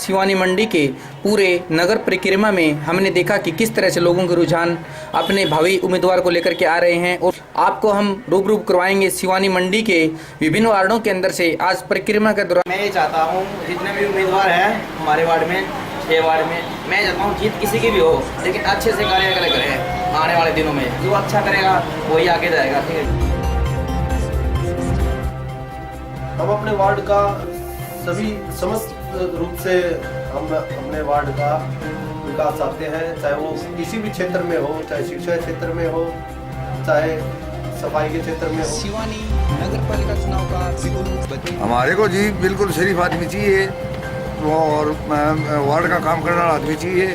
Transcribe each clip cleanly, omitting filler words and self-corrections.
सिवानी मंडी के पूरे नगर परिक्रमा में हमने देखा कि किस तरह से लोगों के रुझान अपने भावी उम्मीदवार को लेकर के आ रहे हैं और आपको हम रूबरू करवाएंगे सिवानी मंडी के विभिन्न वार्डों के अंदर से आज परिक्रमा के दौरान। मैं ये चाहता हूँ जितने भी उम्मीदवार हैं हमारे वार्ड में 6 वार्ड में, मैं चाहता हूँ जीत किसी की भी हो लेकिन अच्छे से कार्य करें। आने वाले दिनों में जो अच्छा करेगा वही आगे जाएगा। ठीक है, हम अपने वार्ड का समस्त रूप से हम अपने वार्ड का विकास चाहते हैं, चाहे वो किसी भी क्षेत्र में हो, चाहे शिक्षा क्षेत्र में हो, चाहे सफाई के क्षेत्र में हो। सिवानी नगर पालिका चुनाव का बिल्कुल हमारे को जी बिल्कुल शरीफ आदमी चाहिए और वार्ड का काम करने वाला आदमी चाहिए।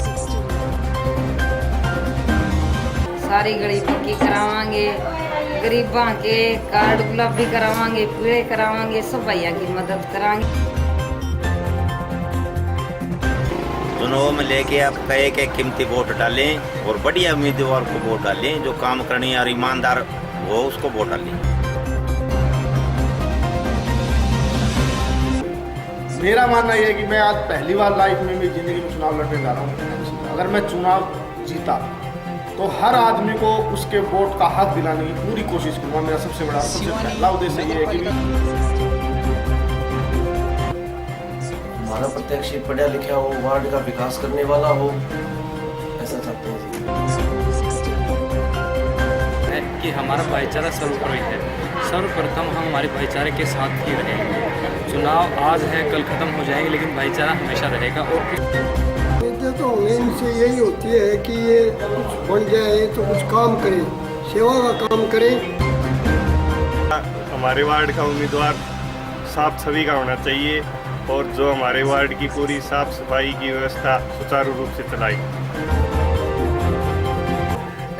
सारी गली पक्की करावांगे, गरीबां के कार्ड गुलाबी करावांगे, पीले करावांगे, सब भैया की मदद कराएंगे। चुनाव में लेके आप कहे के कीमती वोट डालें और बढ़िया उम्मीदवार को वोट डालें, जो काम करने और ईमानदार हो उसको वोट डालें। मेरा मानना यह है कि मैं आज पहली बार लाइफ में मेरी जिंदगी में चुनाव लड़ने जा रहा हूँ। अगर मैं चुनाव जीता तो हर आदमी को उसके वोट का हक दिलाने की पूरी कोशिश करूँगा। मेरा सबसे पहला उद्देश्य ये है कि हमारा प्रत्याशी पढ़ा लिखा हो, वार्ड का विकास करने वाला हो, ऐसा चाहते हैं कि हमारा भाईचारा सर्वोपरि है। सर्वप्रथम हम हमारे भाईचारे के साथ ही रहेंगे। चुनाव आज है कल खत्म हो जाएंगे लेकिन भाईचारा हमेशा रहेगा। और तो इनसे यही होती है कि ये कुछ बन जाए तो कुछ काम करे, सेवा का काम करे। हमारे वार्ड का उम्मीदवार साफ छवि का होना चाहिए और जो हमारे वार्ड की पूरी साफ सफाई की व्यवस्था सुचारू रूप से चलाई।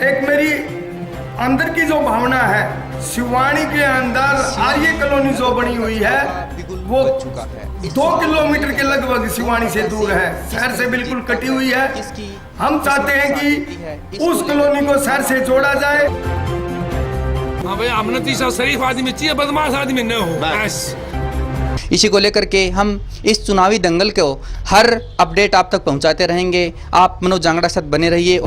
एक मेरी अंदर की जो भावना है, शिवानी के अंदर आर्य कॉलोनी जो बनी हुई है वो 2 किलोमीटर के लगभग शिवानी से दूर है, शहर से बिल्कुल कटी हुई है। हम चाहते हैं कि उस कॉलोनी को शहर से जोड़ा जाए। हाँ भाई, हमने तीसरा शरीफ आदमी चाहिए, बदमाश आदमी न हो बस। इसी को लेकर के हम इस चुनावी दंगल को हर अपडेट आप तक पहुंचाते रहेंगे। आप मनोज जांगड़ा साथ बने रहिए।